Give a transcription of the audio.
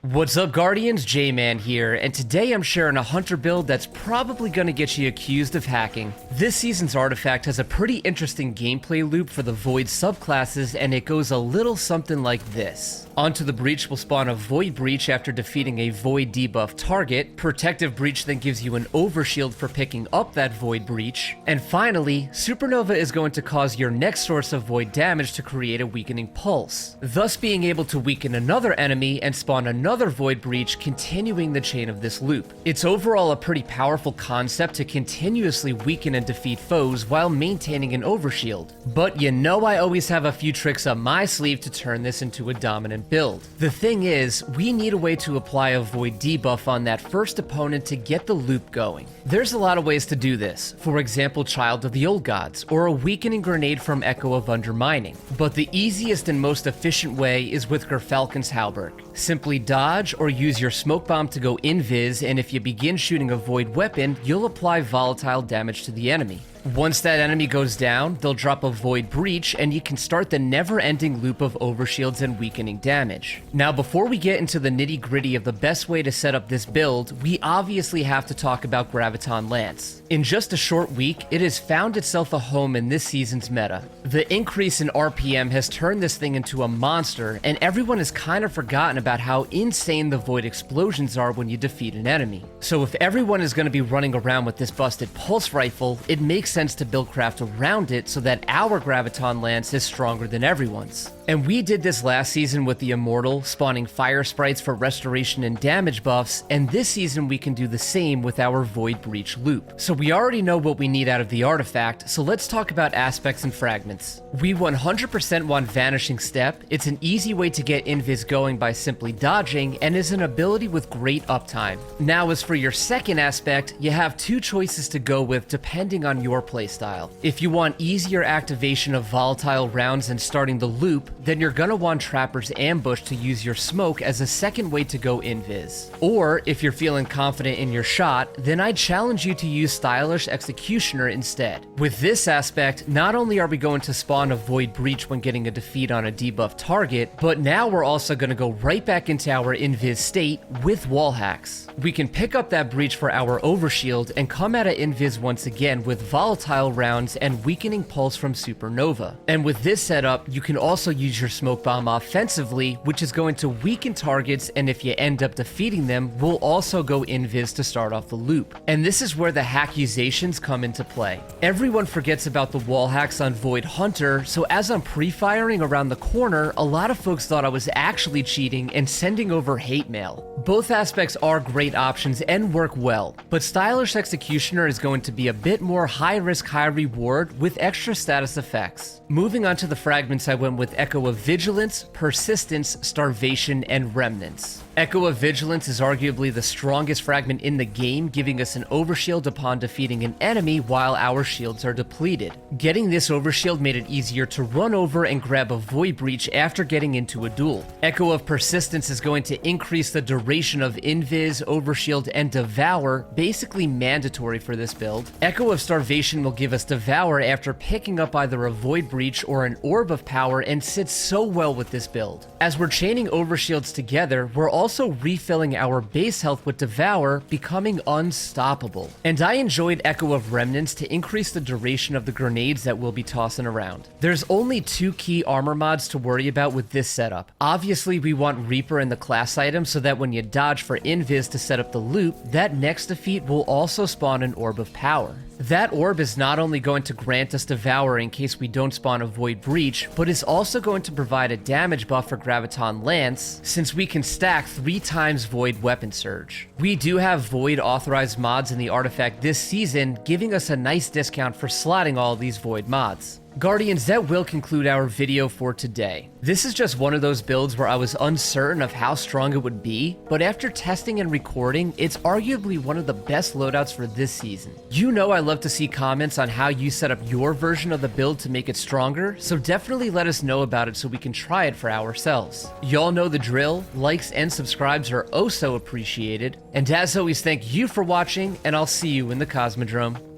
What's up, Guardians? J-Man here, and today I'm sharing a hunter build that's probably gonna get you accused of hacking. This season's artifact has a pretty interesting gameplay loop for the Void subclasses, and it goes a little something like this. Onto the Breach will spawn a Void Breach after defeating a Void debuff target. Protective Breach then gives you an Overshield for picking up that Void Breach. And finally, Supernova is going to cause your next source of Void damage to create a weakening pulse, thus being able to weaken another enemy and spawn another Void Breach, continuing the chain of this loop. It's overall a pretty powerful concept to continuously weaken and defeat foes while maintaining an Overshield. But you know I always have a few tricks up my sleeve to turn this into a dominant build. The thing is, we need a way to apply a Void debuff on that first opponent to get the loop going. There's a lot of ways to do this, for example Child of the Old Gods, or a weakening grenade from Echo of Undermining. But the easiest and most efficient way is with Gyrfalcon's Hauberk. Simply dodge or use your smoke bomb to go invis, and if you begin shooting a Void weapon, you'll apply volatile damage to the enemy. Once that enemy goes down, they'll drop a Void Breach, and you can start the never-ending loop of overshields and weakening damage. Now, before we get into the nitty-gritty of the best way to set up this build, we obviously have to talk about Graviton Lance. In just a short week, it has found itself a home in this season's meta. The increase in RPM has turned this thing into a monster, and everyone has kind of forgotten about how insane the Void explosions are when you defeat an enemy. So if everyone is going to be running around with this busted pulse rifle, it makes sense to build craft around it so that our Graviton Lance is stronger than everyone's. And we did this last season with the Immortal, spawning fire sprites for restoration and damage buffs, and this season we can do the same with our Void Breach loop. So we already know what we need out of the artifact, so let's talk about aspects and fragments. We 100% want Vanishing Step. It's an easy way to get invis going by simply dodging, and is an ability with great uptime. Now as for your second aspect, you have two choices to go with depending on your playstyle. If you want easier activation of volatile rounds and starting the loop, then you're gonna want Trapper's Ambush to use your smoke as a second way to go invis. Or, if you're feeling confident in your shot, then I'd challenge you to use Stylish Executioner instead. With this aspect, not only are we going to spawn a Void Breach when getting a defeat on a debuff target, but now we're also gonna go right back into our invis state with wall hacks. We can pick up that breach for our Overshield and come at an invis once again with volatile rounds and weakening pulse from Supernova. And with this setup, you can also use your smoke bomb offensively, which is going to weaken targets, and if you end up defeating them, we'll also go invis to start off the loop. And this is where the hackusations come into play. Everyone forgets about the wall hacks on Void Hunter, so as I'm pre-firing around the corner, a lot of folks thought I was actually cheating and sending over hate mail. Both aspects are great options and work well, but Stylish Executioner is going to be a bit more high risk, high reward with extra status effects. Moving on to the fragments, I went with Echo of Vigilance, Persistence, Starvation, and Remnants. Echo of Vigilance is arguably the strongest fragment in the game, giving us an Overshield upon defeating an enemy while our shields are depleted. Getting this Overshield made it easier to run over and grab a Void Breach after getting into a duel. Echo of Persistence is going to increase the duration of Invis, Overshield, and Devour, basically mandatory for this build. Echo of Starvation will give us Devour after picking up either a Void Breach or an Orb of Power, and sits so well with this build. As we're chaining Overshields together, we're also refilling our base health with Devour, becoming unstoppable. And I enjoyed Echo of Remnants to increase the duration of the grenades that we'll be tossing around. There's only two key armor mods to worry about with this setup. Obviously, we want Reaper in the class item so that when you dodge for invis to set up the loop, that next defeat will also spawn an Orb of Power. That orb is not only going to grant us Devour in case we don't spawn a Void Breach, but is also going to provide a damage buff for Graviton Lance, since we can stack 3 times Void Weapon Surge. We do have Void authorized mods in the artifact this season, giving us a nice discount for slotting all these Void mods. Guardians, that will conclude our video for today. This is just one of those builds where I was uncertain of how strong it would be, but after testing and recording, it's arguably one of the best loadouts for this season. You know I love to see comments on how you set up your version of the build to make it stronger, so definitely let us know about it so we can try it for ourselves. Y'all know the drill, likes and subscribes are oh so appreciated, and as always, thank you for watching, and I'll see you in the Cosmodrome.